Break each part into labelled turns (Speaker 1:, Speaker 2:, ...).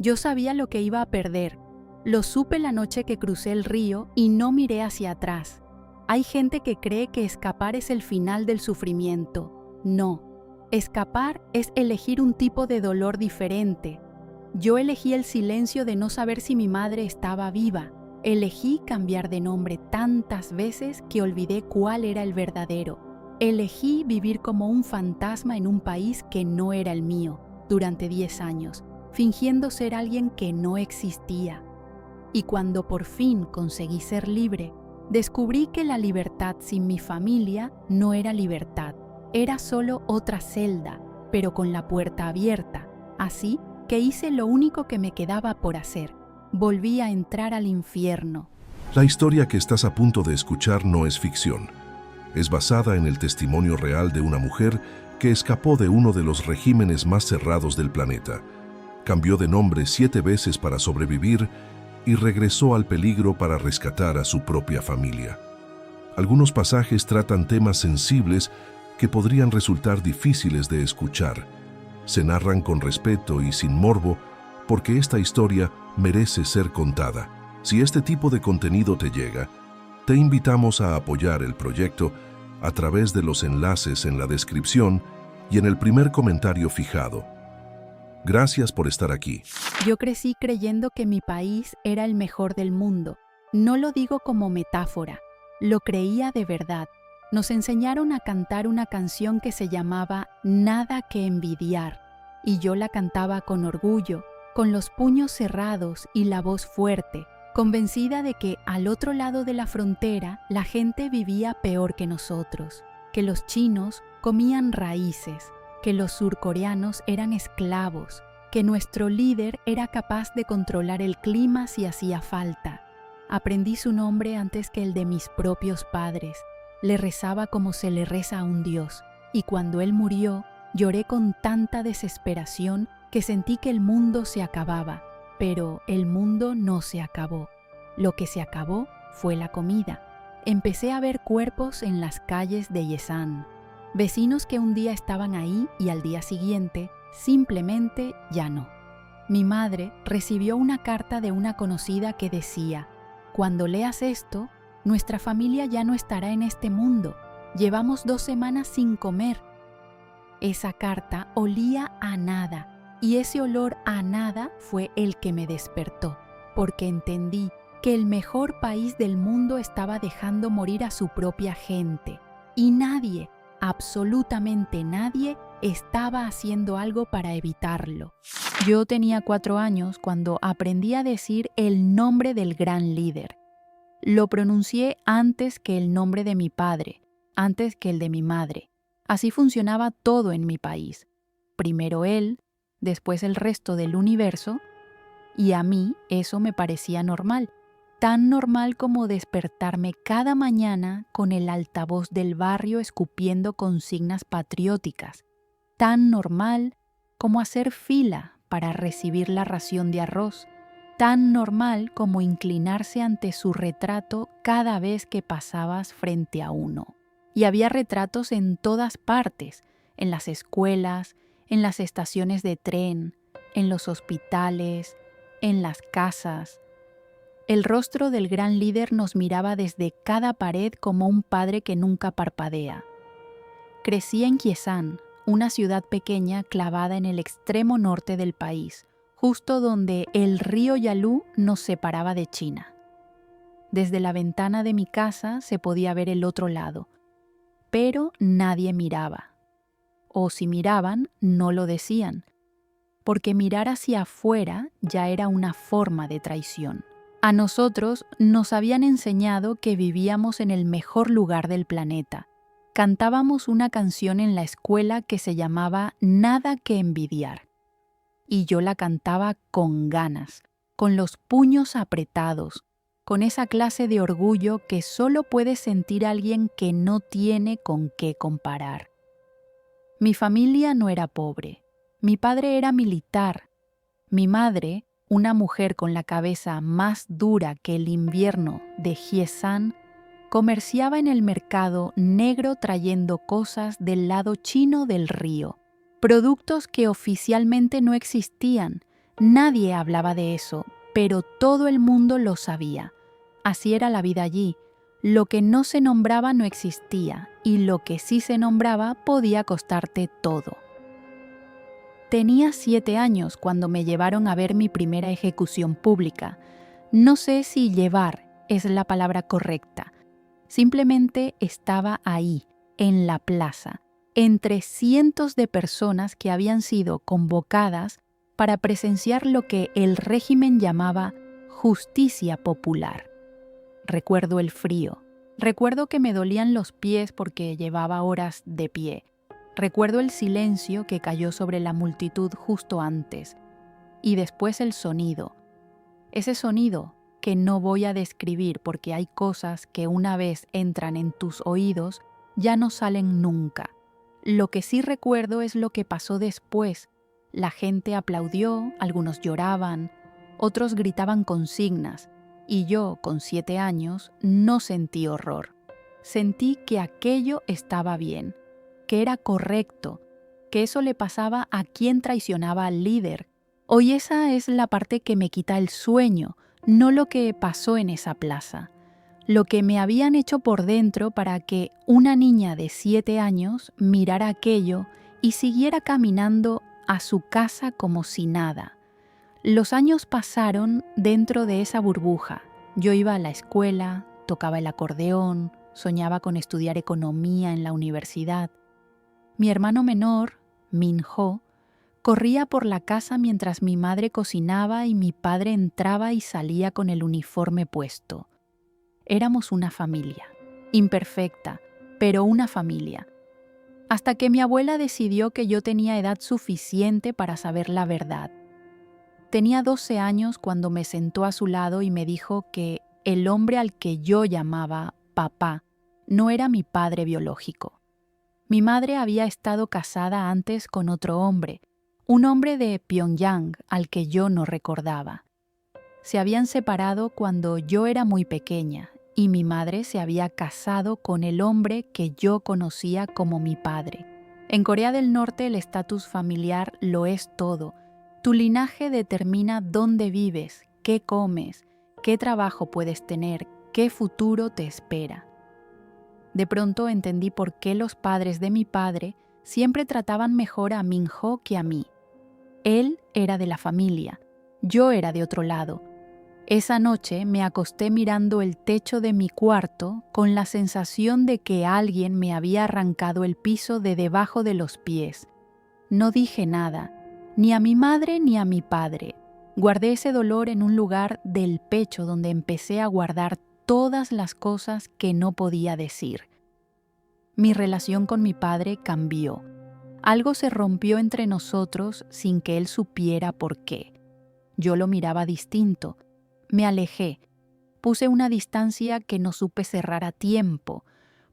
Speaker 1: Yo sabía lo que iba a perder. Lo supe la noche que crucé el río y no miré hacia atrás. Hay gente que cree que escapar es el final del sufrimiento. No. Escapar es elegir un tipo de dolor diferente. Yo elegí el silencio de no saber si mi madre estaba viva. Elegí cambiar de nombre tantas veces que olvidé cuál era el verdadero. Elegí vivir como un fantasma en un país que no era el mío durante 10 años, fingiendo ser alguien que no existía. Y cuando por fin conseguí ser libre, descubrí que la libertad sin mi familia no era libertad. Era solo otra celda, pero con la puerta abierta. Así que hice lo único que me quedaba por hacer. Volví a entrar al infierno.
Speaker 2: La historia que estás a punto de escuchar no es ficción. Es basada en el testimonio real de una mujer que escapó de uno de los regímenes más cerrados del planeta. Cambió de nombre 7 veces para sobrevivir y regresó al peligro para rescatar a su propia familia. Algunos pasajes tratan temas sensibles que podrían resultar difíciles de escuchar. Se narran con respeto y sin morbo porque esta historia merece ser contada. Si este tipo de contenido te llega, te invitamos a apoyar el proyecto a través de los enlaces en la descripción y en el primer comentario fijado. Gracias por estar aquí.
Speaker 1: Yo crecí creyendo que mi país era el mejor del mundo. No lo digo como metáfora, lo creía de verdad. Nos enseñaron a cantar una canción que se llamaba Nada que envidiar, y yo la cantaba con orgullo, con los puños cerrados y la voz fuerte, convencida de que al otro lado de la frontera la gente vivía peor que nosotros, que los chinos comían raíces, que los surcoreanos eran esclavos, que nuestro líder era capaz de controlar el clima si hacía falta. Aprendí su nombre antes que el de mis propios padres. Le rezaba como se le reza a un dios, y cuando él murió, lloré con tanta desesperación que sentí que el mundo se acababa, pero el mundo no se acabó. Lo que se acabó fue la comida. Empecé a ver cuerpos en las calles de Yesan. Vecinos que un día estaban ahí y al día siguiente simplemente ya no. Mi madre recibió una carta de una conocida que decía: «Cuando leas esto, nuestra familia ya no estará en este mundo. Llevamos 2 semanas sin comer». Esa carta olía a nada, y ese olor a nada fue el que me despertó, porque entendí que el mejor país del mundo estaba dejando morir a su propia gente, y nadie, absolutamente nadie, estaba haciendo algo para evitarlo. Yo tenía 4 años cuando aprendí a decir el nombre del gran líder. Lo pronuncié antes que el nombre de mi padre, antes que el de mi madre. Así funcionaba todo en mi país. Primero él, después el resto del universo, y a mí eso me parecía normal. Tan normal como despertarme cada mañana con el altavoz del barrio escupiendo consignas patrióticas. Tan normal como hacer fila para recibir la ración de arroz. Tan normal como inclinarse ante su retrato cada vez que pasabas frente a uno. Y había retratos en todas partes, en las escuelas, en las estaciones de tren, en los hospitales, en las casas. El rostro del gran líder nos miraba desde cada pared como un padre que nunca parpadea. Crecí en Kyesan, una ciudad pequeña clavada en el extremo norte del país, justo donde el río Yalu nos separaba de China. Desde la ventana de mi casa se podía ver el otro lado, pero nadie miraba. O si miraban, no lo decían, porque mirar hacia afuera ya era una forma de traición. A nosotros nos habían enseñado que vivíamos en el mejor lugar del planeta. Cantábamos una canción en la escuela que se llamaba Nada que envidiar. Y yo la cantaba con ganas, con los puños apretados, con esa clase de orgullo que solo puede sentir alguien que no tiene con qué comparar. Mi familia no era pobre. Mi padre era militar. Mi madre, una mujer con la cabeza más dura que el invierno de Kyesan, comerciaba en el mercado negro trayendo cosas del lado chino del río, productos que oficialmente no existían, Nadie hablaba de eso, pero todo el mundo lo sabía. Así era la vida allí. Lo que no se nombraba no existía, y lo que sí se nombraba podía costarte todo. Tenía 7 años cuando me llevaron a ver mi primera ejecución pública. No sé si llevar es la palabra correcta. Simplemente estaba ahí, en la plaza, entre cientos de personas que habían sido convocadas para presenciar lo que el régimen llamaba justicia popular. Recuerdo el frío. Recuerdo que me dolían los pies porque llevaba horas de pie. Recuerdo el silencio que cayó sobre la multitud justo antes. Y después el sonido. Ese sonido que no voy a describir porque hay cosas que una vez entran en tus oídos ya no salen nunca. Lo que sí recuerdo es lo que pasó después. La gente aplaudió, algunos lloraban, otros gritaban consignas, y yo, con 7 años, no sentí horror. Sentí que aquello estaba bien, que era correcto, que eso le pasaba a quien traicionaba al líder. Hoy esa es la parte que me quita el sueño, no lo que pasó en esa plaza. Lo que me habían hecho por dentro para que una niña de 7 años mirara aquello y siguiera caminando a su casa como si nada. Los años pasaron dentro de esa burbuja. Yo iba a la escuela, tocaba el acordeón, soñaba con estudiar economía en la universidad. Mi hermano menor, Min-ho, corría por la casa mientras mi madre cocinaba y mi padre entraba y salía con el uniforme puesto. Éramos una familia, imperfecta, pero una familia. Hasta que mi abuela decidió que yo tenía edad suficiente para saber la verdad. Tenía 12 años cuando me sentó a su lado y me dijo que el hombre al que yo llamaba papá no era mi padre biológico. Mi madre había estado casada antes con otro hombre, un hombre de Pyongyang al que yo no recordaba. Se habían separado cuando yo era muy pequeña y mi madre se había casado con el hombre que yo conocía como mi padre. En Corea del Norte el estatus familiar lo es todo. Tu linaje determina dónde vives, qué comes, qué trabajo puedes tener, qué futuro te espera. De pronto entendí por qué los padres de mi padre siempre trataban mejor a Min-ho que a mí. Él era de la familia, yo era de otro lado. Esa noche me acosté mirando el techo de mi cuarto con la sensación de que alguien me había arrancado el piso de debajo de los pies. No dije nada, ni a mi madre ni a mi padre. Guardé ese dolor en un lugar del pecho donde empecé a guardar todas las cosas que no podía decir. Mi relación con mi padre cambió. Algo se rompió entre nosotros sin que él supiera por qué. Yo lo miraba distinto. Me alejé. Puse una distancia que no supe cerrar a tiempo,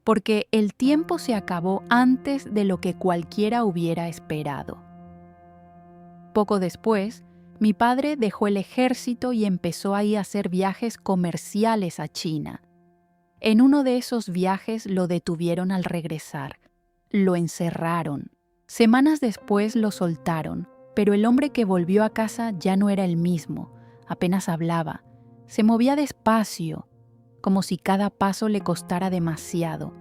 Speaker 1: porque el tiempo se acabó antes de lo que cualquiera hubiera esperado. Poco después, mi padre dejó el ejército y empezó a ir a hacer viajes comerciales a China. En uno de esos viajes lo detuvieron al regresar. Lo encerraron. Semanas después lo soltaron, pero el hombre que volvió a casa ya no era el mismo. Apenas hablaba. Se movía despacio, como si cada paso le costara demasiado.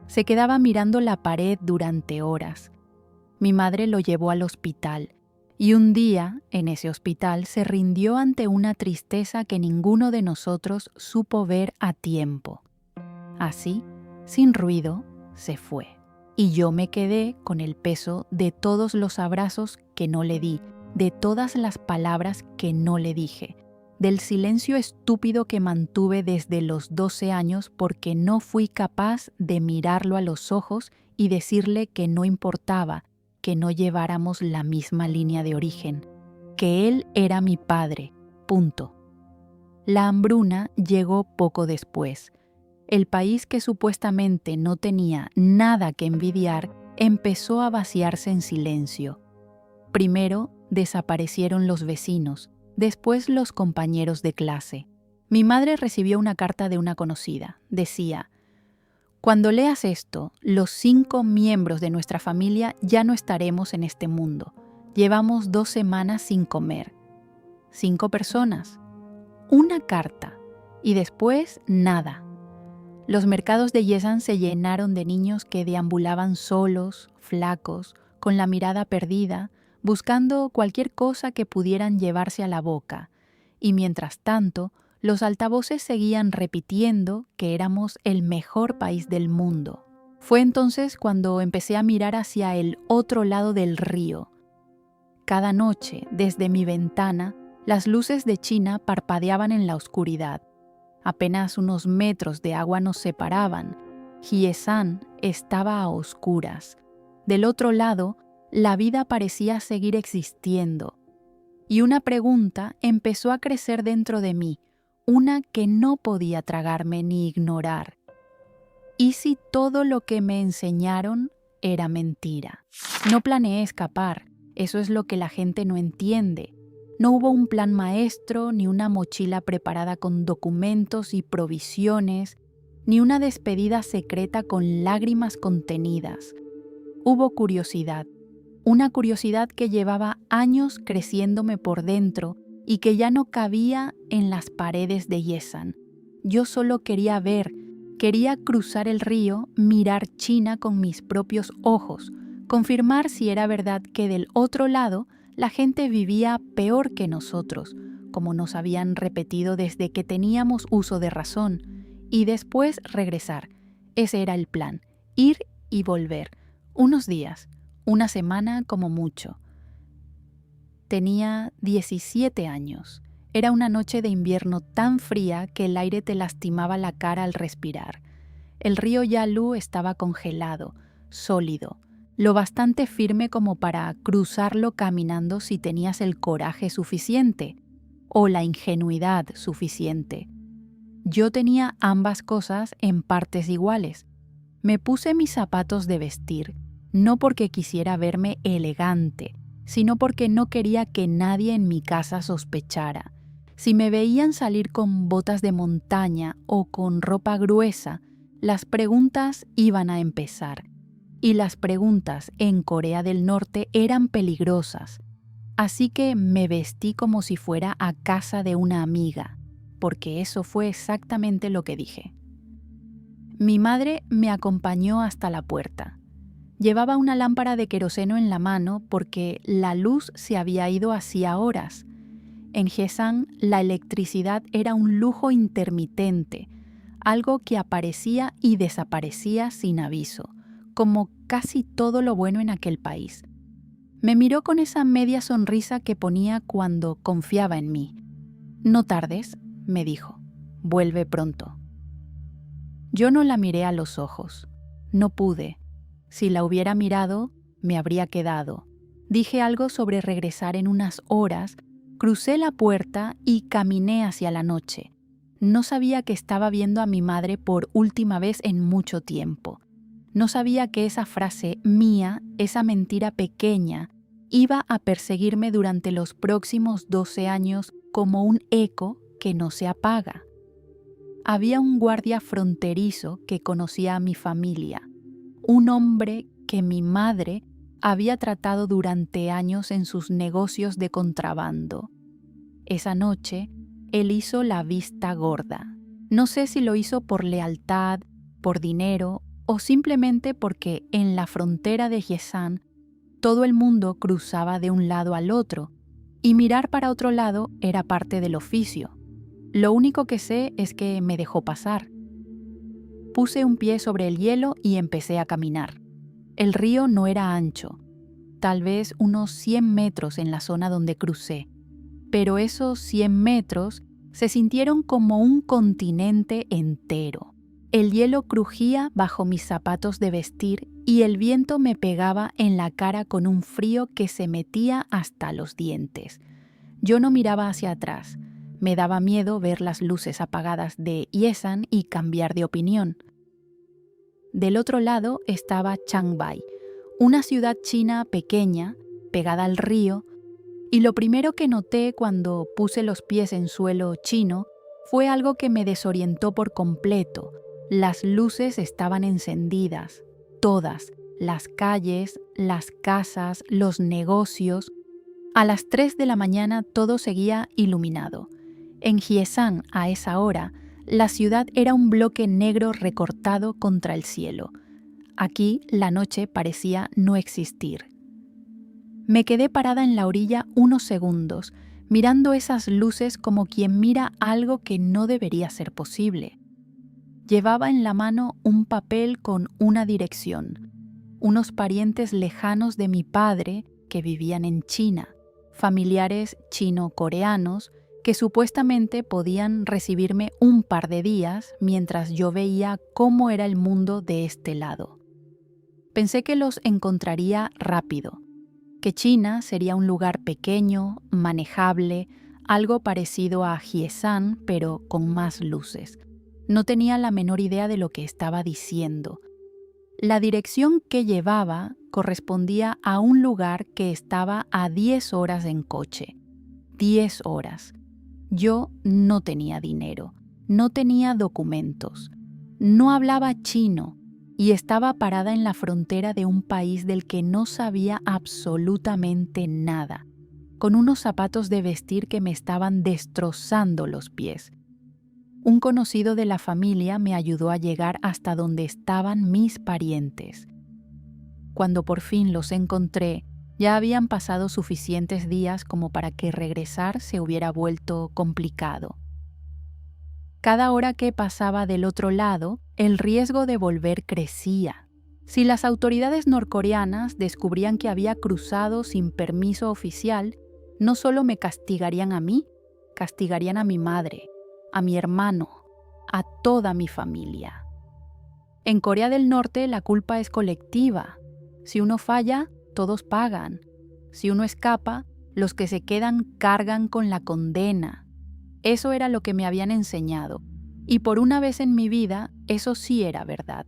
Speaker 1: Se quedaba mirando la pared durante horas. Mi madre lo llevó al hospital. Y un día, en ese hospital, se rindió ante una tristeza que ninguno de nosotros supo ver a tiempo. Así, sin ruido, se fue. Y yo me quedé con el peso de todos los abrazos que no le di, de todas las palabras que no le dije, del silencio estúpido que mantuve desde los 12 años porque no fui capaz de mirarlo a los ojos y decirle que no importaba, que no lleváramos la misma línea de origen, que él era mi padre, punto. La hambruna llegó poco después. El país que supuestamente no tenía nada que envidiar empezó a vaciarse en silencio. Primero desaparecieron los vecinos, después los compañeros de clase. Mi madre recibió una carta de una conocida. Decía: «Cuando leas esto, los 5 miembros de nuestra familia ya no estaremos en este mundo. Llevamos 2 semanas sin comer. 5 personas, una carta y después nada. Los mercados de Yesan se llenaron de niños que deambulaban solos, flacos, con la mirada perdida, buscando cualquier cosa que pudieran llevarse a la boca, y mientras tanto, los altavoces seguían repitiendo que éramos el mejor país del mundo. Fue entonces cuando empecé a mirar hacia el otro lado del río. Cada noche, desde mi ventana, las luces de China parpadeaban en la oscuridad. Apenas unos metros de agua nos separaban. Hyesan estaba a oscuras. Del otro lado, la vida parecía seguir existiendo. Y una pregunta empezó a crecer dentro de mí, una que no podía tragarme ni ignorar. ¿Y si todo lo que me enseñaron era mentira? No planeé escapar, eso es lo que la gente no entiende. No hubo un plan maestro, ni una mochila preparada con documentos y provisiones, ni una despedida secreta con lágrimas contenidas. Hubo curiosidad, una curiosidad que llevaba años creciéndome por dentro y que ya no cabía en las paredes de Yesan. Yo solo quería ver, quería cruzar el río, mirar China con mis propios ojos, confirmar si era verdad que del otro lado la gente vivía peor que nosotros, como nos habían repetido desde que teníamos uso de razón, y después regresar. Ese era el plan, ir y volver, unos días, una semana como mucho. Tenía 17 años. Era una noche de invierno tan fría que el aire te lastimaba la cara al respirar. El río Yalu estaba congelado, sólido, lo bastante firme como para cruzarlo caminando si tenías el coraje suficiente o la ingenuidad suficiente. Yo tenía ambas cosas en partes iguales. Me puse mis zapatos de vestir, no porque quisiera verme elegante, sino porque no quería que nadie en mi casa sospechara. Si me veían salir con botas de montaña o con ropa gruesa, las preguntas iban a empezar. Y las preguntas en Corea del Norte eran peligrosas. Así que me vestí como si fuera a casa de una amiga, porque eso fue exactamente lo que dije. Mi madre me acompañó hasta la puerta. Llevaba una lámpara de queroseno en la mano porque la luz se había ido hacía horas. En Yesan, la electricidad era un lujo intermitente, algo que aparecía y desaparecía sin aviso, como casi todo lo bueno en aquel país. Me miró con esa media sonrisa que ponía cuando confiaba en mí. «No tardes», me dijo, «vuelve pronto». Yo no la miré a los ojos. No pude. Si la hubiera mirado, me habría quedado. Dije algo sobre regresar en unas horas, crucé la puerta y caminé hacia la noche. No sabía que estaba viendo a mi madre por última vez en mucho tiempo. No sabía que esa frase mía, esa mentira pequeña, iba a perseguirme durante los próximos 12 años como un eco que no se apaga. Había un guardia fronterizo que conocía a mi familia, un hombre que mi madre había tratado durante años en sus negocios de contrabando. Esa noche, él hizo la vista gorda. No sé si lo hizo por lealtad, por dinero o simplemente porque en la frontera de Yesan todo el mundo cruzaba de un lado al otro y mirar para otro lado era parte del oficio. Lo único que sé es que me dejó pasar. Puse un pie sobre el hielo y empecé a caminar. El río no era ancho, tal vez unos 100 metros en la zona donde crucé, pero esos 100 metros se sintieron como un continente entero. El hielo crujía bajo mis zapatos de vestir y el viento me pegaba en la cara con un frío que se metía hasta los dientes. Yo no miraba hacia atrás. Me daba miedo ver las luces apagadas de Yesan y cambiar de opinión. Del otro lado estaba Changbai, una ciudad china pequeña, pegada al río, y lo primero que noté cuando puse los pies en suelo chino fue algo que me desorientó por completo. Las luces estaban encendidas, todas, las calles, las casas, los negocios. A las 3 de la mañana todo seguía iluminado. En Hyesan, a esa hora, la ciudad era un bloque negro recortado contra el cielo. Aquí la noche parecía no existir. Me quedé parada en la orilla unos segundos, mirando esas luces como quien mira algo que no debería ser posible. Llevaba en la mano un papel con una dirección, unos parientes lejanos de mi padre que vivían en China, familiares chino-coreanos que supuestamente podían recibirme un par de días mientras yo veía cómo era el mundo de este lado. Pensé que los encontraría rápido, que China sería un lugar pequeño, manejable, algo parecido a Hyesan, pero con más luces. No tenía la menor idea de lo que estaba diciendo. La dirección que llevaba correspondía a un lugar que estaba a 10 horas en coche. 10 horas. Yo no tenía dinero, no tenía documentos, no hablaba chino y estaba parada en la frontera de un país del que no sabía absolutamente nada, con unos zapatos de vestir que me estaban destrozando los pies. Un conocido de la familia me ayudó a llegar hasta donde estaban mis parientes. Cuando por fin los encontré, ya habían pasado suficientes días como para que regresar se hubiera vuelto complicado. Cada hora que pasaba del otro lado, el riesgo de volver crecía. Si las autoridades norcoreanas descubrían que había cruzado sin permiso oficial, no solo me castigarían a mí, castigarían a mi madre, a mi hermano, a toda mi familia. En Corea del Norte la culpa es colectiva. Si uno falla, todos pagan. Si uno escapa, los que se quedan cargan con la condena. Eso era lo que me habían enseñado. Y por una vez en mi vida, eso sí era verdad.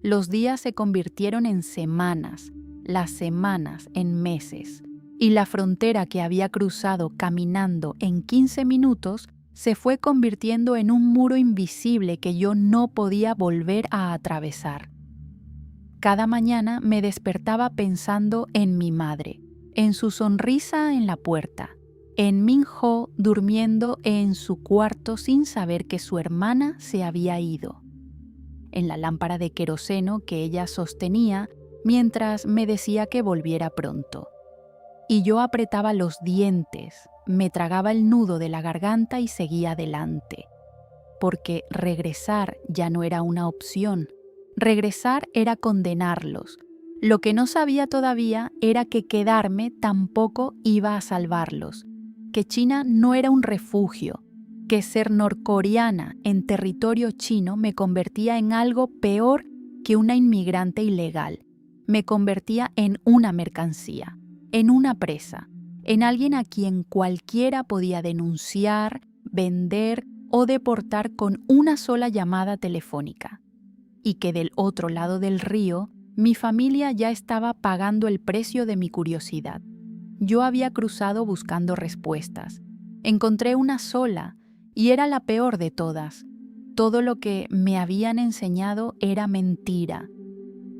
Speaker 1: Los días se convirtieron en semanas, las semanas en meses. Y la frontera que había cruzado caminando en 15 minutos se fue convirtiendo en un muro invisible que yo no podía volver a atravesar. Cada mañana me despertaba pensando en mi madre, en su sonrisa en la puerta, en Min-ho durmiendo en su cuarto sin saber que su hermana se había ido, en la lámpara de queroseno que ella sostenía mientras me decía que volviera pronto. Y yo apretaba los dientes, me tragaba el nudo de la garganta y seguía adelante, porque regresar ya no era una opción. Regresar era condenarlos. Lo que no sabía todavía era que quedarme tampoco iba a salvarlos, que China no era un refugio, que ser norcoreana en territorio chino me convertía en algo peor que una inmigrante ilegal. Me convertía en una mercancía, en una presa, en alguien a quien cualquiera podía denunciar, vender o deportar con una sola llamada telefónica. Y que del otro lado del río, mi familia ya estaba pagando el precio de mi curiosidad. Yo había cruzado buscando respuestas. Encontré una sola, y era la peor de todas. Todo lo que me habían enseñado era mentira.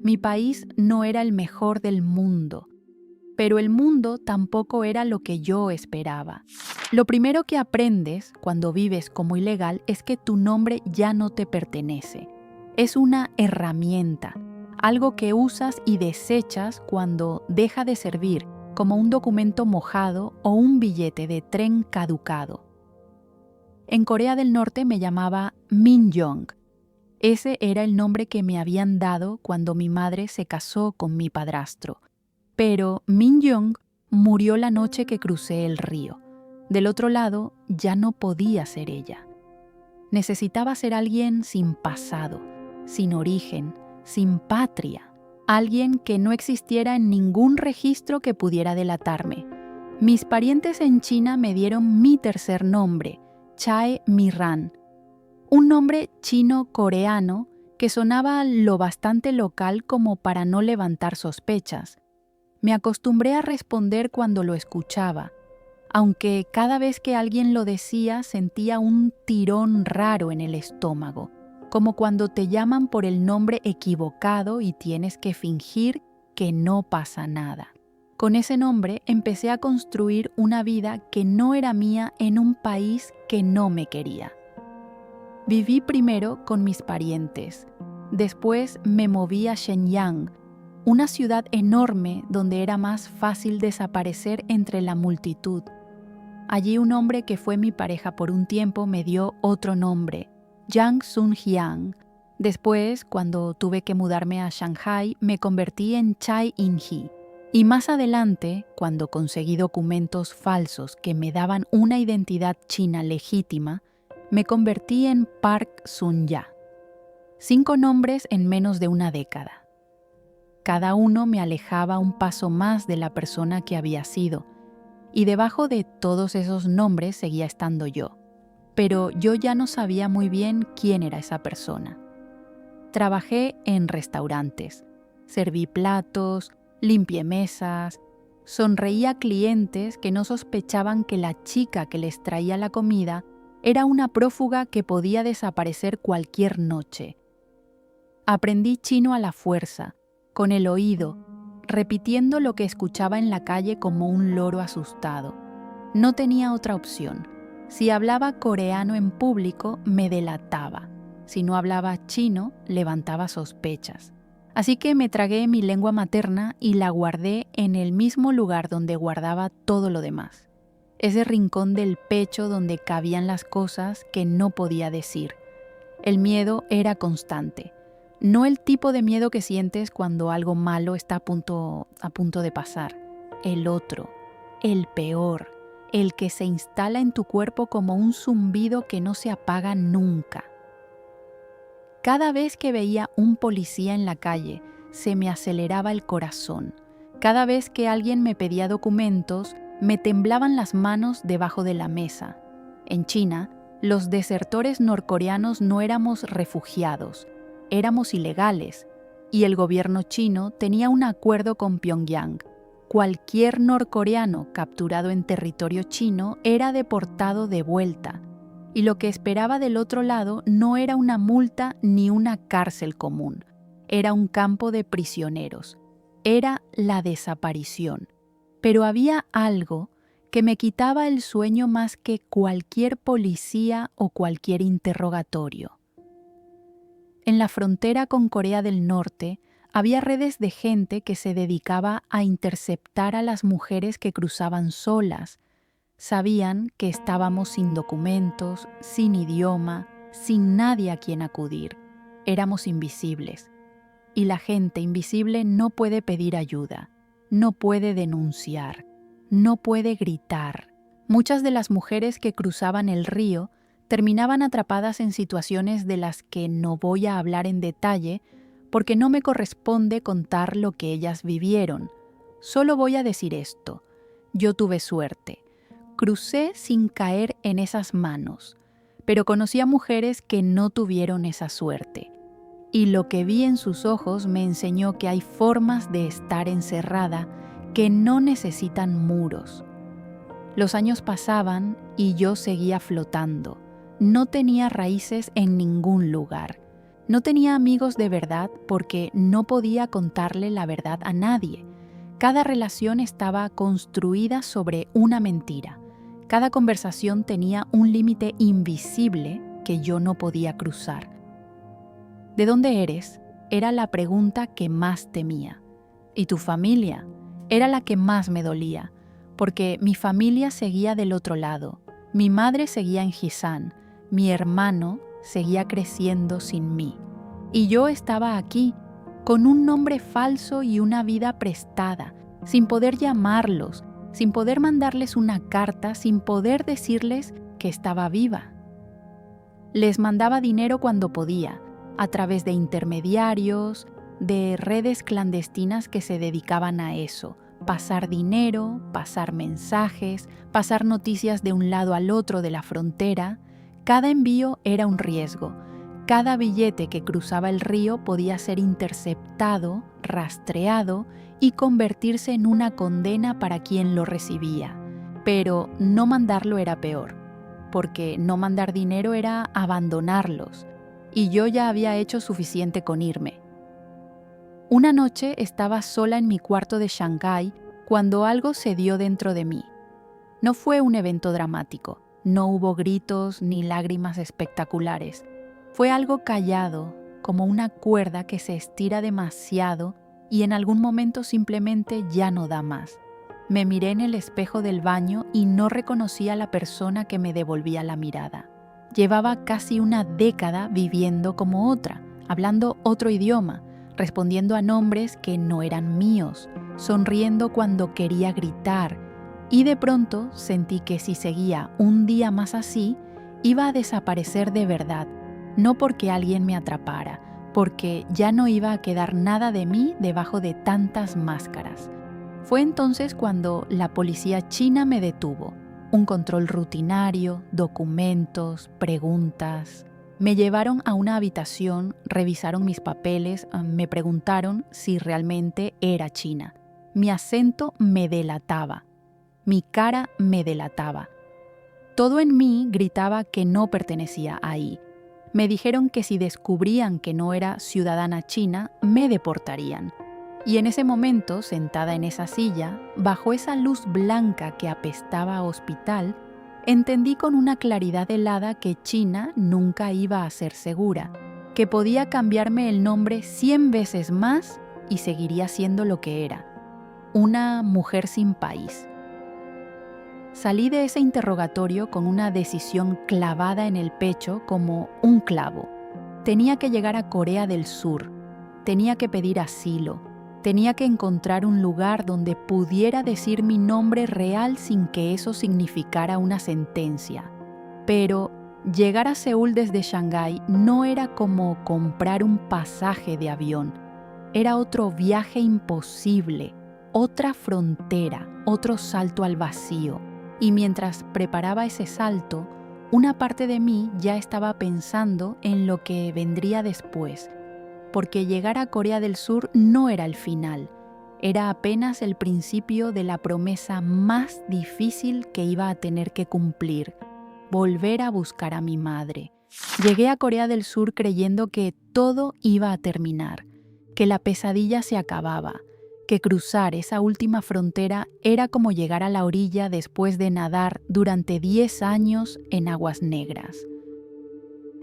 Speaker 1: Mi país no era el mejor del mundo, pero el mundo tampoco era lo que yo esperaba. Lo primero que aprendes cuando vives como ilegal es que tu nombre ya no te pertenece. Es una herramienta, algo que usas y desechas cuando deja de servir, como un documento mojado o un billete de tren caducado. En Corea del Norte me llamaba Min-young. Ese era el nombre que me habían dado cuando mi madre se casó con mi padrastro. Pero Min-young murió la noche que crucé el río. Del otro lado ya no podía ser ella. Necesitaba ser alguien sin pasado, sin origen, sin patria, alguien que no existiera en ningún registro que pudiera delatarme. Mis parientes en China me dieron mi tercer nombre, Chae Mi-ran, un nombre chino-coreano que sonaba lo bastante local como para no levantar sospechas. Me acostumbré a responder cuando lo escuchaba, aunque cada vez que alguien lo decía sentía un tirón raro en el estómago, como cuando te llaman por el nombre equivocado y tienes que fingir que no pasa nada. Con ese nombre empecé a construir una vida que no era mía en un país que no me quería. Viví primero con mis parientes. Después me moví a Shenyang, una ciudad enorme donde era más fácil desaparecer entre la multitud. Allí un hombre que fue mi pareja por un tiempo me dio otro nombre, Yang Sun-hyang. Después, cuando tuve que mudarme a Shanghai, me convertí en Chai In-hee. Y más adelante, cuando conseguí documentos falsos que me daban una identidad china legítima, me convertí en Park Sun-ya. 5 nombres en menos de una década. Cada uno me alejaba un paso más de la persona que había sido, y debajo de todos esos nombres seguía estando yo. Pero yo ya no sabía muy bien quién era esa persona. Trabajé en restaurantes, serví platos, limpié mesas, sonreí a clientes que no sospechaban que la chica que les traía la comida era una prófuga que podía desaparecer cualquier noche. Aprendí chino a la fuerza, con el oído, repitiendo lo que escuchaba en la calle como un loro asustado. No tenía otra opción. Si hablaba coreano en público, me delataba. Si no hablaba chino, levantaba sospechas. Así que me tragué mi lengua materna y la guardé en el mismo lugar donde guardaba todo lo demás. Ese rincón del pecho donde cabían las cosas que no podía decir. El miedo era constante. No el tipo de miedo que sientes cuando algo malo está a punto de pasar. El otro, el peor, el que se instala en tu cuerpo como un zumbido que no se apaga nunca. Cada vez que veía un policía en la calle, se me aceleraba el corazón. Cada vez que alguien me pedía documentos, me temblaban las manos debajo de la mesa. En China, los desertores norcoreanos no éramos refugiados, éramos ilegales, y el gobierno chino tenía un acuerdo con Pyongyang. Cualquier norcoreano capturado en territorio chino era deportado de vuelta, y lo que esperaba del otro lado no era una multa ni una cárcel común, era un campo de prisioneros, era la desaparición. Pero había algo que me quitaba el sueño más que cualquier policía o cualquier interrogatorio. En la frontera con Corea del Norte había redes de gente que se dedicaba a interceptar a las mujeres que cruzaban solas. Sabían que estábamos sin documentos, sin idioma, sin nadie a quien acudir. Éramos invisibles. Y la gente invisible no puede pedir ayuda, no puede denunciar, no puede gritar. Muchas de las mujeres que cruzaban el río terminaban atrapadas en situaciones de las que no voy a hablar en detalle porque no me corresponde contar lo que ellas vivieron. Solo voy a decir esto: yo tuve suerte. Crucé sin caer en esas manos, pero conocí a mujeres que no tuvieron esa suerte. Y lo que vi en sus ojos me enseñó que hay formas de estar encerrada que no necesitan muros. Los años pasaban y yo seguía flotando. No tenía raíces en ningún lugar. No tenía amigos de verdad porque no podía contarle la verdad a nadie. Cada relación estaba construida sobre una mentira. Cada conversación tenía un límite invisible que yo no podía cruzar. ¿De dónde eres? Era la pregunta que más temía. ¿Y tu familia? Era la que más me dolía, porque mi familia seguía del otro lado. Mi madre seguía en Jisan. Mi hermano seguía creciendo sin mí. Y yo estaba aquí, con un nombre falso y una vida prestada, sin poder llamarlos, sin poder mandarles una carta, sin poder decirles que estaba viva. Les mandaba dinero cuando podía, a través de intermediarios, de redes clandestinas que se dedicaban a eso. Pasar dinero, pasar mensajes, pasar noticias de un lado al otro de la frontera. Cada envío era un riesgo. Cada billete que cruzaba el río podía ser interceptado, rastreado y convertirse en una condena para quien lo recibía. Pero no mandarlo era peor, porque no mandar dinero era abandonarlos, y yo ya había hecho suficiente con irme. Una noche estaba sola en mi cuarto de Shanghái cuando algo se dio dentro de mí. No fue un evento dramático, no hubo gritos ni lágrimas espectaculares. Fue algo callado, como una cuerda que se estira demasiado y en algún momento simplemente ya no da más. Me miré en el espejo del baño y no reconocí a la persona que me devolvía la mirada. Llevaba casi una década viviendo como otra, hablando otro idioma, respondiendo a nombres que no eran míos, sonriendo cuando quería gritar, y de pronto sentí que si seguía un día más así, iba a desaparecer de verdad, no porque alguien me atrapara, porque ya no iba a quedar nada de mí debajo de tantas máscaras. Fue entonces cuando la policía china me detuvo. Un control rutinario, documentos, preguntas. Me llevaron a una habitación, revisaron mis papeles, me preguntaron si realmente era china. Mi acento me delataba. Mi cara me delataba. Todo en mí gritaba que no pertenecía ahí. Me dijeron que si descubrían que no era ciudadana china, me deportarían. Y en ese momento, sentada en esa silla, bajo esa luz blanca que apestaba a hospital, entendí con una claridad helada que China nunca iba a ser segura, que podía cambiarme el nombre 100 veces más y seguiría siendo lo que era, una mujer sin país. Salí de ese interrogatorio con una decisión clavada en el pecho como un clavo. Tenía que llegar a Corea del Sur, tenía que pedir asilo, tenía que encontrar un lugar donde pudiera decir mi nombre real sin que eso significara una sentencia. Pero llegar a Seúl desde Shanghái no era como comprar un pasaje de avión. Era otro viaje imposible, otra frontera, otro salto al vacío. Y mientras preparaba ese salto, una parte de mí ya estaba pensando en lo que vendría después, porque llegar a Corea del Sur no era el final, era apenas el principio de la promesa más difícil que iba a tener que cumplir, volver a buscar a mi madre. Llegué a Corea del Sur creyendo que todo iba a terminar, que la pesadilla se acababa, que cruzar esa última frontera era como llegar a la orilla después de nadar durante 10 años en aguas negras.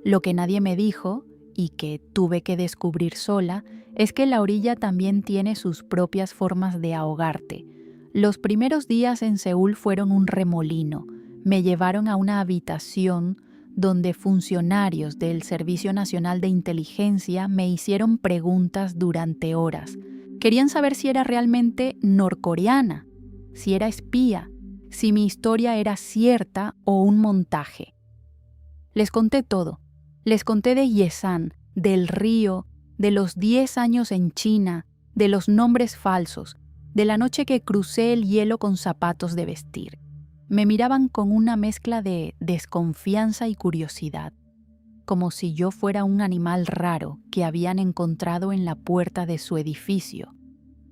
Speaker 1: Lo que nadie me dijo, y que tuve que descubrir sola, es que la orilla también tiene sus propias formas de ahogarte. Los primeros días en Seúl fueron un remolino. Me llevaron a una habitación donde funcionarios del Servicio Nacional de Inteligencia me hicieron preguntas durante horas. Querían saber si era realmente norcoreana, si era espía, si mi historia era cierta o un montaje. Les conté todo. Les conté de Yesan, del río, de los 10 años en China, de los nombres falsos, de la noche que crucé el hielo con zapatos de vestir. Me miraban con una mezcla de desconfianza y curiosidad, como si yo fuera un animal raro que habían encontrado en la puerta de su edificio.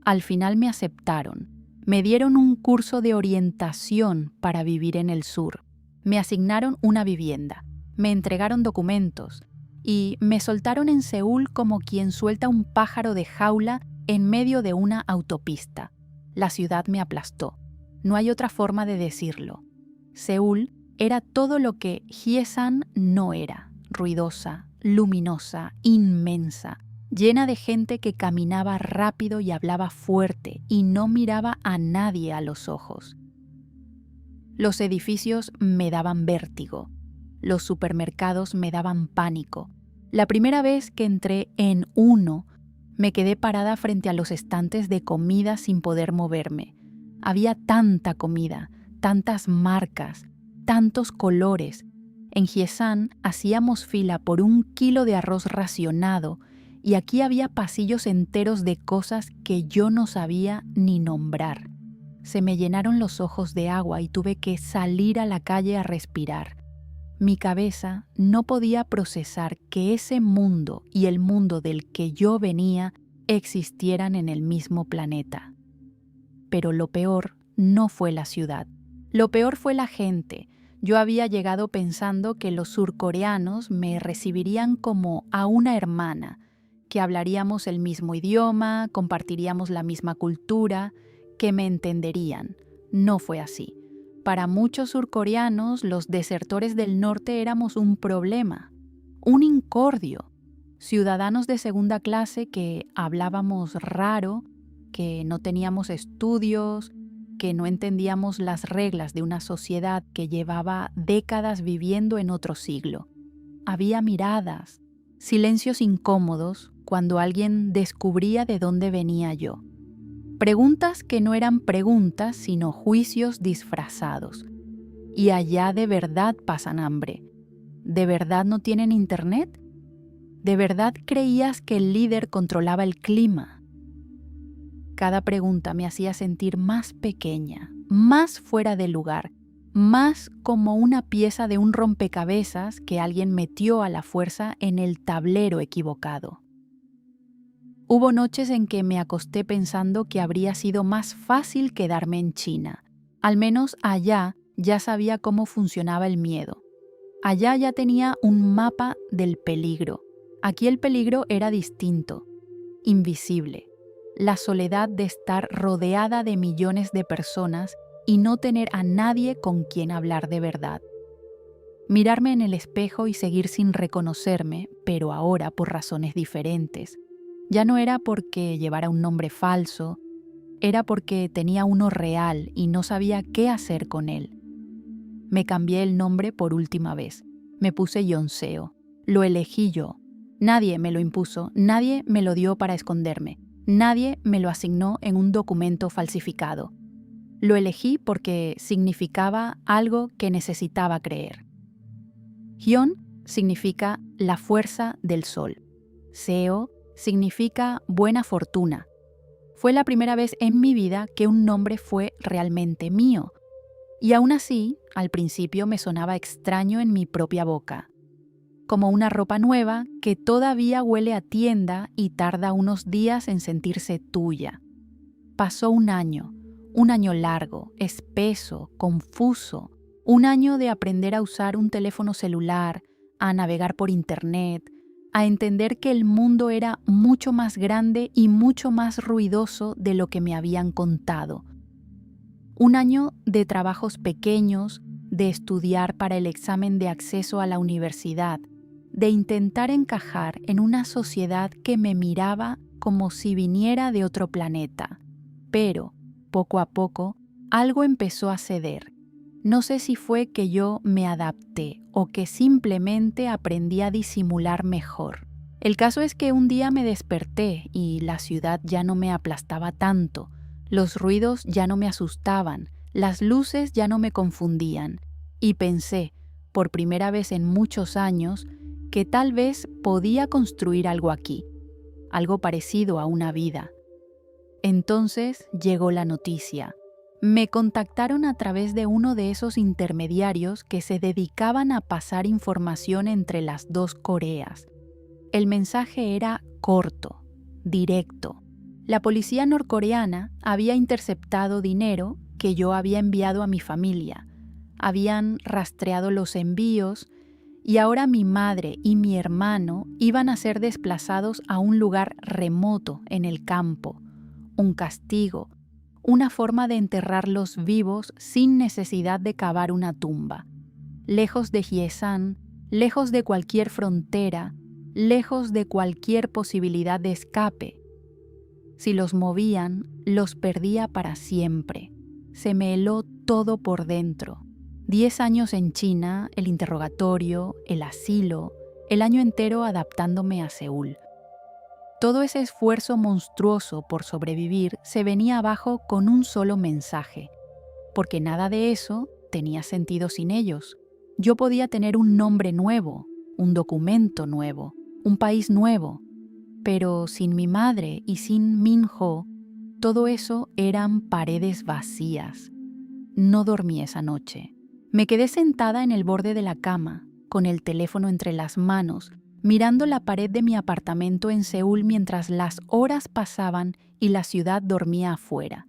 Speaker 1: Al final me aceptaron. Me dieron un curso de orientación para vivir en el sur. Me asignaron una vivienda. Me entregaron documentos y me soltaron en Seúl como quien suelta un pájaro de jaula en medio de una autopista. La ciudad me aplastó. No hay otra forma de decirlo. Seúl era todo lo que Hyesan no era: ruidosa, luminosa, inmensa, llena de gente que caminaba rápido y hablaba fuerte y no miraba a nadie a los ojos. Los edificios me daban vértigo. Los supermercados me daban pánico. La primera vez que entré en uno, me quedé parada frente a los estantes de comida sin poder moverme. Había tanta comida, tantas marcas, tantos colores. En Hyesan hacíamos fila por 1 kilo de arroz racionado y aquí había pasillos enteros de cosas que yo no sabía ni nombrar. Se me llenaron los ojos de agua y tuve que salir a la calle a respirar. Mi cabeza no podía procesar que ese mundo y el mundo del que yo venía existieran en el mismo planeta. Pero lo peor no fue la ciudad. Lo peor fue la gente. Yo había llegado pensando que los surcoreanos me recibirían como a una hermana, que hablaríamos el mismo idioma, compartiríamos la misma cultura, que me entenderían. No fue así. Para muchos surcoreanos, los desertores del norte éramos un problema, un incordio, ciudadanos de segunda clase que hablábamos raro, que no teníamos estudios, que no entendíamos las reglas de una sociedad que llevaba décadas viviendo en otro siglo. Había miradas, silencios incómodos cuando alguien descubría de dónde venía yo. Preguntas que no eran preguntas, sino juicios disfrazados. Y allá de verdad pasan hambre. ¿De verdad no tienen internet? ¿De verdad creías que el líder controlaba el clima? Cada pregunta me hacía sentir más pequeña, más fuera de lugar, más como una pieza de un rompecabezas que alguien metió a la fuerza en el tablero equivocado. Hubo noches en que me acosté pensando que habría sido más fácil quedarme en China. Al menos allá ya sabía cómo funcionaba el miedo. Allá ya tenía un mapa del peligro. Aquí el peligro era distinto, invisible. La soledad de estar rodeada de millones de personas y no tener a nadie con quien hablar de verdad. Mirarme en el espejo y seguir sin reconocerme, pero ahora por razones diferentes. Ya no era porque llevara un nombre falso, era porque tenía uno real y no sabía qué hacer con él. Me cambié el nombre por última vez. Me puse Yonceo. Lo elegí yo. Nadie me lo impuso, nadie me lo dio para esconderme. Nadie me lo asignó en un documento falsificado. Lo elegí porque significaba algo que necesitaba creer. Hyun significa la fuerza del sol. Seo significa buena fortuna. Fue la primera vez en mi vida que un nombre fue realmente mío. Y aún así, al principio me sonaba extraño en mi propia boca. Como una ropa nueva que todavía huele a tienda y tarda unos días en sentirse tuya. Pasó un año largo, espeso, confuso, un año de aprender a usar un teléfono celular, a navegar por internet, a entender que el mundo era mucho más grande y mucho más ruidoso de lo que me habían contado. Un año de trabajos pequeños, de estudiar para el examen de acceso a la universidad, de intentar encajar en una sociedad que me miraba como si viniera de otro planeta. Pero, poco a poco, algo empezó a ceder. No sé si fue que yo me adapté o que simplemente aprendí a disimular mejor. El caso es que un día me desperté y la ciudad ya no me aplastaba tanto, los ruidos ya no me asustaban, las luces ya no me confundían, y pensé, por primera vez en muchos años, que tal vez podía construir algo aquí, algo parecido a una vida. Entonces llegó la noticia. Me contactaron a través de uno de esos intermediarios que se dedicaban a pasar información entre las dos Coreas. El mensaje era corto, directo. La policía norcoreana había interceptado dinero que yo había enviado a mi familia. Habían rastreado los envíos y ahora mi madre y mi hermano iban a ser desplazados a un lugar remoto en el campo. Un castigo, una forma de enterrarlos vivos sin necesidad de cavar una tumba. Lejos de Hyesan, lejos de cualquier frontera, lejos de cualquier posibilidad de escape. Si los movían, los perdía para siempre. Se me heló todo por dentro. 10 años en China, el interrogatorio, el asilo, el año entero adaptándome a Seúl. Todo ese esfuerzo monstruoso por sobrevivir se venía abajo con un solo mensaje, porque nada de eso tenía sentido sin ellos. Yo podía tener un nombre nuevo, un documento nuevo, un país nuevo, pero sin mi madre y sin Minho, todo eso eran paredes vacías. No dormí esa noche. Me quedé sentada en el borde de la cama, con el teléfono entre las manos, mirando la pared de mi apartamento en Seúl mientras las horas pasaban y la ciudad dormía afuera.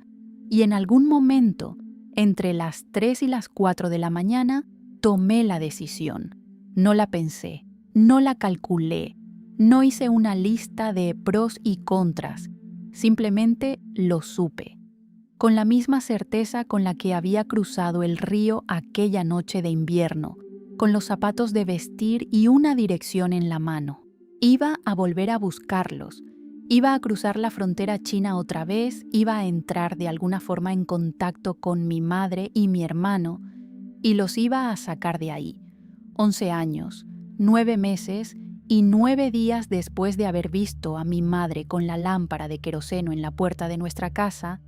Speaker 1: Y en algún momento, entre las 3 y las 4 de la mañana, tomé la decisión. No la pensé, no la calculé, no hice una lista de pros y contras, simplemente lo supe. con la misma certeza con la que había cruzado el río aquella noche de invierno, con los zapatos de vestir y una dirección en la mano. Iba a volver a buscarlos, iba a cruzar la frontera china otra vez, iba a entrar de alguna forma en contacto con mi madre y mi hermano, y los iba a sacar de ahí. 11 años, 9 meses y 9 días después de haber visto a mi madre con la lámpara de queroseno en la puerta de nuestra casa,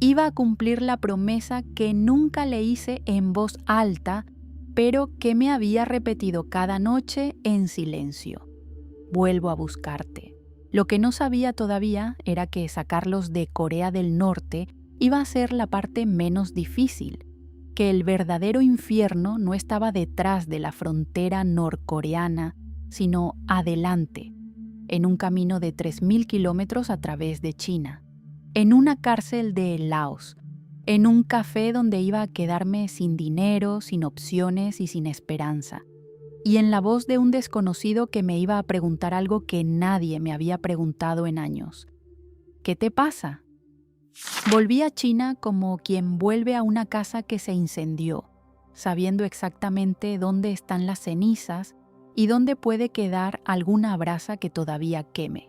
Speaker 1: iba a cumplir la promesa que nunca le hice en voz alta, pero que me había repetido cada noche en silencio. Vuelvo a buscarte. Lo que no sabía todavía era que sacarlos de Corea del Norte iba a ser la parte menos difícil, que el verdadero infierno no estaba detrás de la frontera norcoreana, sino adelante, en un camino de 3.000 kilómetros a través de China, en una cárcel de Laos, en un café donde iba a quedarme sin dinero, sin opciones y sin esperanza, y en la voz de un desconocido que me iba a preguntar algo que nadie me había preguntado en años. ¿Qué te pasa? Volví a China como quien vuelve a una casa que se incendió, sabiendo exactamente dónde están las cenizas y dónde puede quedar alguna brasa que todavía queme.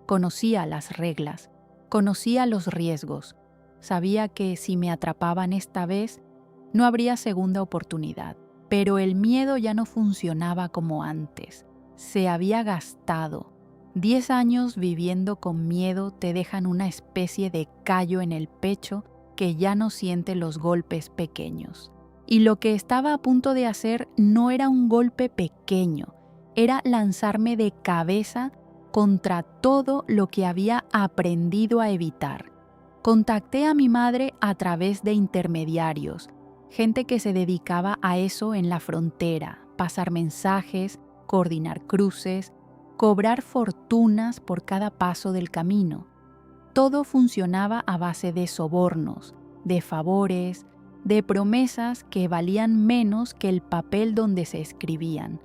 Speaker 1: Conocía las reglas, conocía los riesgos, sabía que si me atrapaban esta vez, no habría segunda oportunidad. Pero el miedo ya no funcionaba como antes. Se había gastado. 10 años viviendo con miedo te dejan una especie de callo en el pecho que ya no siente los golpes pequeños. Y lo que estaba a punto de hacer no era un golpe pequeño, era lanzarme de cabeza contra todo lo que había aprendido a evitar. Contacté a mi madre a través de intermediarios, gente que se dedicaba a eso en la frontera, pasar mensajes, coordinar cruces, cobrar fortunas por cada paso del camino. Todo funcionaba a base de sobornos, de favores, de promesas que valían menos que el papel donde se escribían.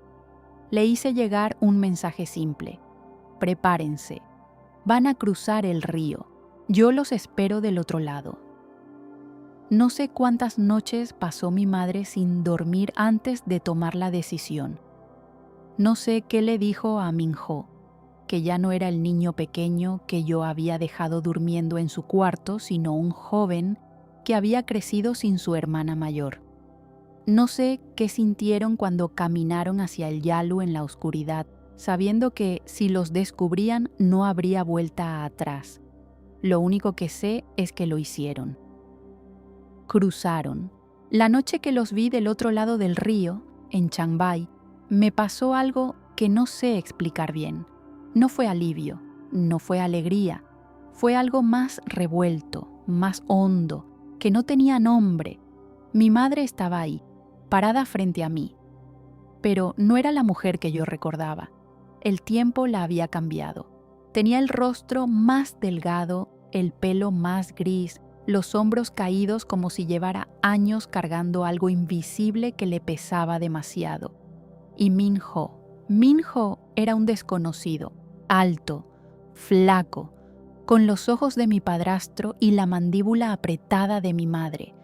Speaker 1: Le hice llegar un mensaje simple: prepárense, van a cruzar el río, yo los espero del otro lado. No sé cuántas noches pasó mi madre sin dormir antes de tomar la decisión. No sé qué le dijo a Minho, que ya no era el niño pequeño que yo había dejado durmiendo en su cuarto, sino un joven que había crecido sin su hermana mayor. No sé qué sintieron cuando caminaron hacia el Yalu en la oscuridad, sabiendo que si los descubrían no habría vuelta atrás. Lo único que sé es que lo hicieron. Cruzaron. La noche que los vi del otro lado del río, en Changbai, me pasó algo que no sé explicar bien. No fue alivio, no fue alegría, fue algo más revuelto, más hondo, que no tenía nombre. Mi madre estaba ahí, parada frente a mí. Pero no era la mujer que yo recordaba. El tiempo la había cambiado. Tenía el rostro más delgado, el pelo más gris, los hombros caídos como si llevara años cargando algo invisible que le pesaba demasiado. Y Minho era un desconocido, alto, flaco, con los ojos de mi padrastro y la mandíbula apretada de mi madre.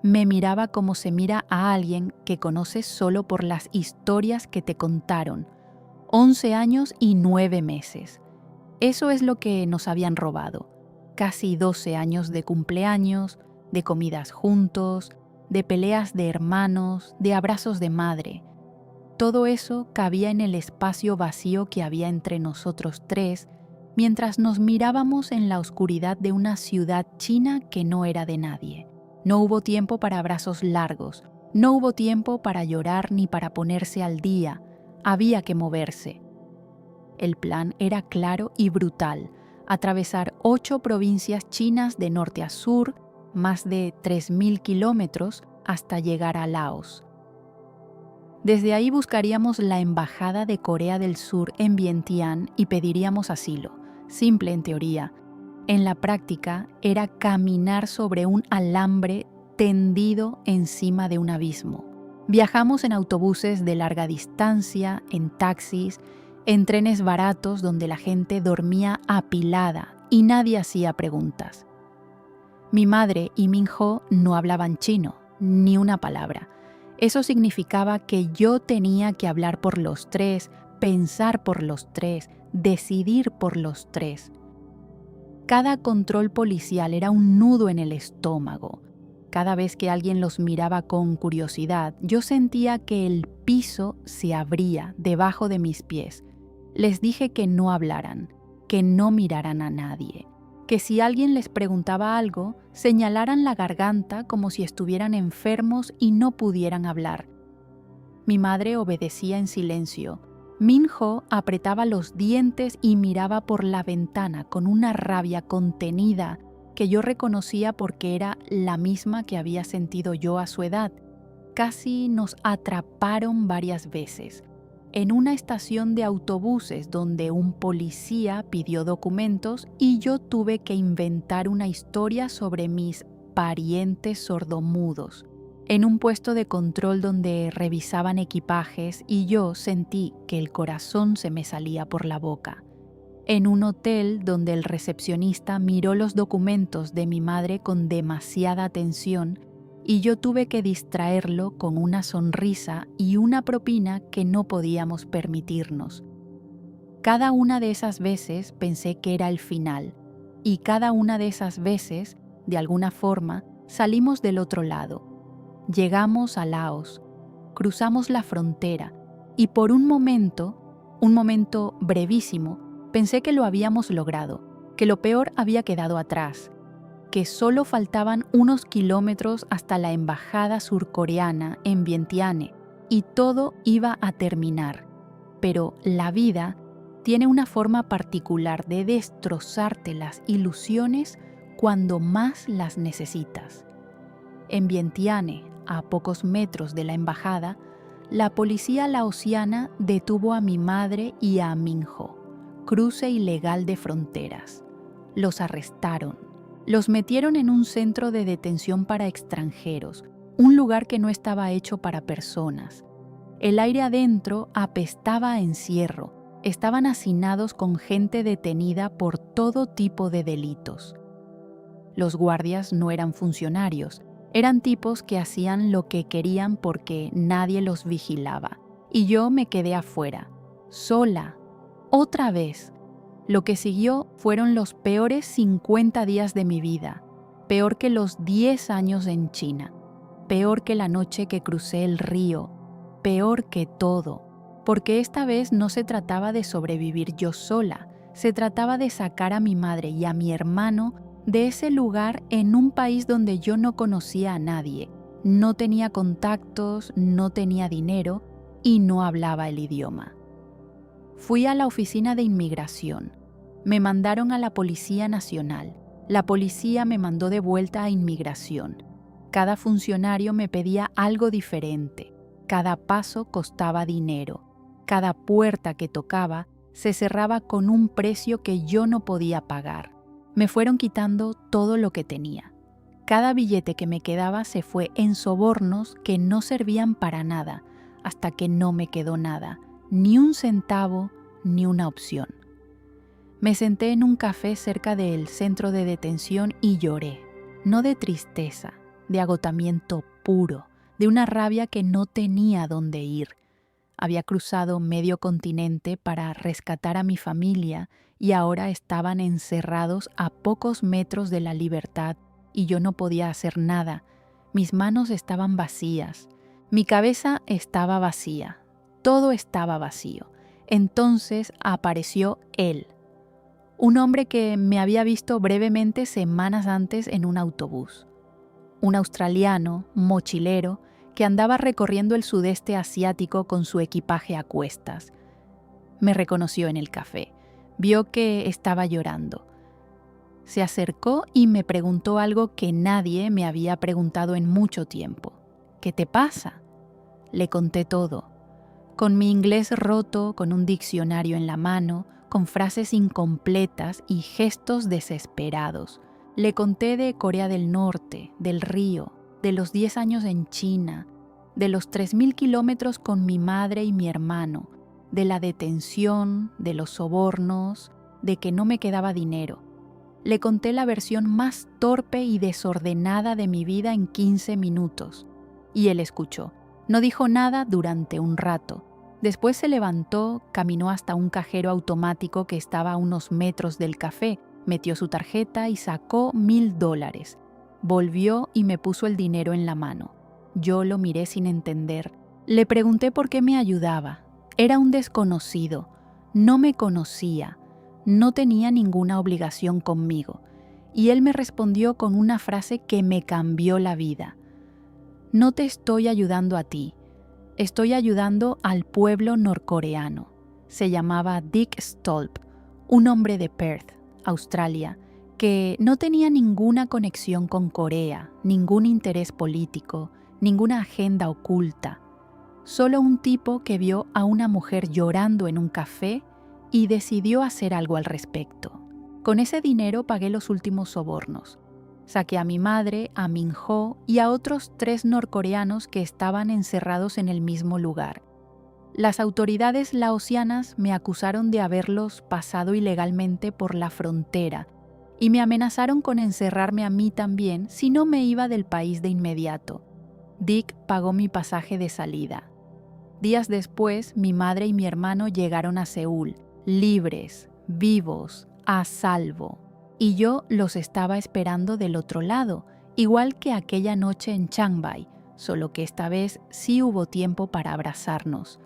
Speaker 1: Me miraba como se mira a alguien que conoces solo por las historias que te contaron. 11 años y 9 meses. Eso es lo que nos habían robado. Casi 12 años de cumpleaños, de comidas juntos, de peleas de hermanos, de abrazos de madre. Todo eso cabía en el espacio vacío que había entre nosotros tres, mientras nos mirábamos en la oscuridad de una ciudad china que no era de nadie. No hubo tiempo para abrazos largos, no hubo tiempo para llorar ni para ponerse al día. Había que moverse. El plan era claro y brutal: atravesar 8 provincias chinas de norte a sur, más de 3.000 kilómetros, hasta llegar a Laos. Desde ahí buscaríamos la embajada de Corea del Sur en Vientiane y pediríamos asilo. Simple en teoría. En la práctica era caminar sobre un alambre tendido encima de un abismo. Viajamos en autobuses de larga distancia, en taxis, en trenes baratos donde la gente dormía apilada y nadie hacía preguntas. Mi madre y Minho no hablaban chino, ni una palabra. Eso significaba que yo tenía que hablar por los tres, pensar por los tres, decidir por los tres. Cada control policial era un nudo en el estómago. Cada vez que alguien los miraba con curiosidad, yo sentía que el piso se abría debajo de mis pies. Les dije que no hablaran, que no miraran a nadie, que si alguien les preguntaba algo, señalaran la garganta como si estuvieran enfermos y no pudieran hablar. Mi madre obedecía en silencio. Minho apretaba los dientes y miraba por la ventana con una rabia contenida que yo reconocía porque era la misma que había sentido yo a su edad. Casi nos atraparon varias veces. En una estación de autobuses donde un policía pidió documentos y yo tuve que inventar una historia sobre mis parientes sordomudos. En un puesto de control donde revisaban equipajes y yo sentí que el corazón se me salía por la boca. En un hotel donde el recepcionista miró los documentos de mi madre con demasiada atención y yo tuve que distraerlo con una sonrisa y una propina que no podíamos permitirnos. Cada una de esas veces pensé que era el final, y cada una de esas veces, de alguna forma, salimos del otro lado. Llegamos a Laos, cruzamos la frontera, y por un momento brevísimo, pensé que lo habíamos logrado, que lo peor había quedado atrás, que solo faltaban unos kilómetros hasta la embajada surcoreana en Vientiane y todo iba a terminar. Pero la vida tiene una forma particular de destrozarte las ilusiones cuando más las necesitas. En Vientiane, a pocos metros de la embajada, la policía laosiana detuvo a mi madre y a Minho, cruce ilegal de fronteras. Los arrestaron. Los metieron en un centro de detención para extranjeros, un lugar que no estaba hecho para personas. El aire adentro apestaba a encierro. Estaban hacinados con gente detenida por todo tipo de delitos. Los guardias no eran funcionarios, eran tipos que hacían lo que querían porque nadie los vigilaba. Y yo me quedé afuera, sola, otra vez. Lo que siguió fueron los peores 50 días de mi vida, peor que los 10 años en China, peor que la noche que crucé el río, peor que todo, porque esta vez no se trataba de sobrevivir yo sola, se trataba de sacar a mi madre y a mi hermano de ese lugar en un país donde yo no conocía a nadie, no tenía contactos, no tenía dinero y no hablaba el idioma. Fui a la oficina de inmigración. Me mandaron a la Policía Nacional. La policía me mandó de vuelta a inmigración. Cada funcionario me pedía algo diferente. Cada paso costaba dinero. Cada puerta que tocaba se cerraba con un precio que yo no podía pagar. Me fueron quitando todo lo que tenía. Cada billete que me quedaba se fue en sobornos que no servían para nada, hasta que no me quedó nada. Ni un centavo, ni una opción. Me senté en un café cerca del centro de detención y lloré, no de tristeza, de agotamiento puro, de una rabia que no tenía dónde ir. Había cruzado medio continente para rescatar a mi familia y ahora estaban encerrados a pocos metros de la libertad y yo no podía hacer nada. Mis manos estaban vacías, mi cabeza estaba vacía. Todo estaba vacío. Entonces apareció él, un hombre que me había visto brevemente semanas antes en un autobús. Un australiano, mochilero, que andaba recorriendo el sudeste asiático con su equipaje a cuestas. Me reconoció en el café. Vio que estaba llorando. Se acercó y me preguntó algo que nadie me había preguntado en mucho tiempo. ¿Qué te pasa? Le conté todo. Con mi inglés roto, con un diccionario en la mano, con frases incompletas y gestos desesperados. Le conté de Corea del Norte, del río, de los 10 años en China, de los 3.000 kilómetros con mi madre y mi hermano, de la detención, de los sobornos, de que no me quedaba dinero. Le conté la versión más torpe y desordenada de mi vida en 15 minutos. Y él escuchó. No dijo nada durante un rato. Después se levantó, caminó hasta un cajero automático que estaba a unos metros del café, metió su tarjeta y sacó $1,000. Volvió y me puso el dinero en la mano. Yo lo miré sin entender. Le pregunté por qué me ayudaba. Era un desconocido. No me conocía. No tenía ninguna obligación conmigo. Y él me respondió con una frase que me cambió la vida. No te estoy ayudando a ti. Estoy ayudando al pueblo norcoreano. Se llamaba Dick Stolp, un hombre de Perth, Australia, que no tenía ninguna conexión con Corea, ningún interés político, ninguna agenda oculta. Solo un tipo que vio a una mujer llorando en un café y decidió hacer algo al respecto. Con ese dinero pagué los últimos sobornos. Saqué a mi madre, a Min-ho y a otros 3 norcoreanos que estaban encerrados en el mismo lugar. Las autoridades laosianas me acusaron de haberlos pasado ilegalmente por la frontera y me amenazaron con encerrarme a mí también si no me iba del país de inmediato. Dick pagó mi pasaje de salida. Días después, mi madre y mi hermano llegaron a Seúl, libres, vivos, a salvo. Y yo los estaba esperando del otro lado, igual que aquella noche en Changbei, solo que esta vez sí hubo tiempo para abrazarnos.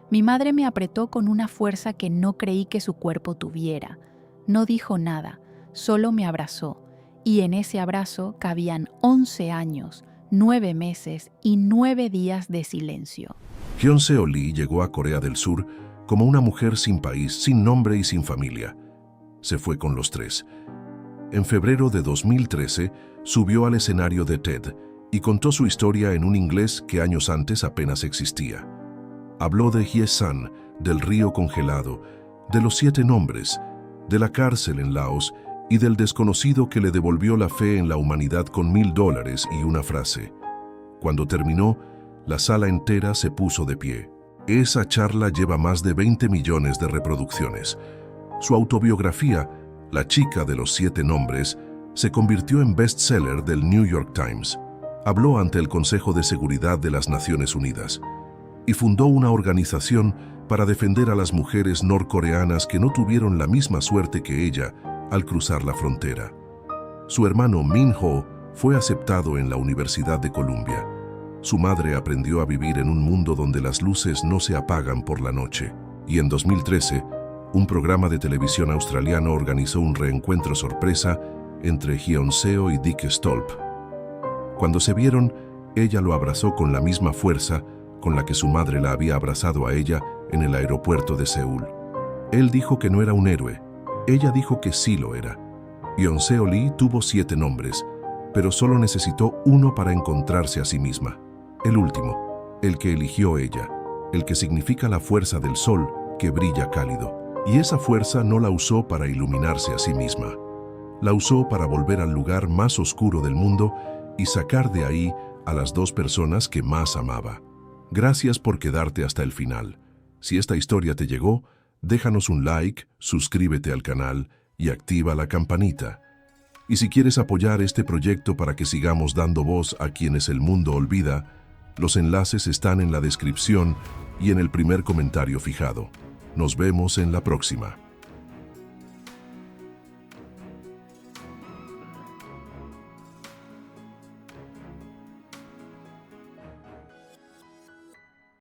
Speaker 1: Mi madre me apretó con una fuerza que no creí que su cuerpo tuviera. No dijo nada, solo me abrazó, y en ese abrazo cabían 11 años, 9 meses y 9 días de silencio.
Speaker 2: Hyun Seo Lee llegó a Corea del Sur como una mujer sin país, sin nombre y sin familia. Se fue con los 3. En febrero de 2013, subió al escenario de TED y contó su historia en un inglés que años antes apenas existía. Habló de Hyesan, del río congelado, de los 7 nombres, de la cárcel en Laos y del desconocido que le devolvió la fe en la humanidad con $1,000 y una frase. Cuando terminó, la sala entera se puso de pie. Esa charla lleva más de 20 millones de reproducciones. Su autobiografía, La chica de los 7 nombres, se convirtió en bestseller del New York Times. Habló ante el Consejo de Seguridad de las Naciones Unidas y fundó una organización para defender a las mujeres norcoreanas que no tuvieron la misma suerte que ella al cruzar la frontera. Su hermano Min-ho fue aceptado en la Universidad de Columbia. Su madre aprendió a vivir en un mundo donde las luces no se apagan por la noche. Y en 2013, un programa de televisión australiano organizó un reencuentro sorpresa entre Hyun Seo y Dick Stolp. Cuando se vieron, ella lo abrazó con la misma fuerza con la que su madre la había abrazado a ella en el aeropuerto de Seúl. Él dijo que no era un héroe, ella dijo que sí lo era. Hyun Seo Lee tuvo 7 nombres, pero solo necesitó uno para encontrarse a sí misma. El último, el que eligió ella, el que significa la fuerza del sol que brilla cálido. Y esa fuerza no la usó para iluminarse a sí misma. La usó para volver al lugar más oscuro del mundo y sacar de ahí a las 2 personas que más amaba. Gracias por quedarte hasta el final. Si esta historia te llegó, déjanos un like, suscríbete al canal y activa la campanita. Y si quieres apoyar este proyecto para que sigamos dando voz a quienes el mundo olvida, los enlaces están en la descripción y en el primer comentario fijado. Nos vemos en la próxima.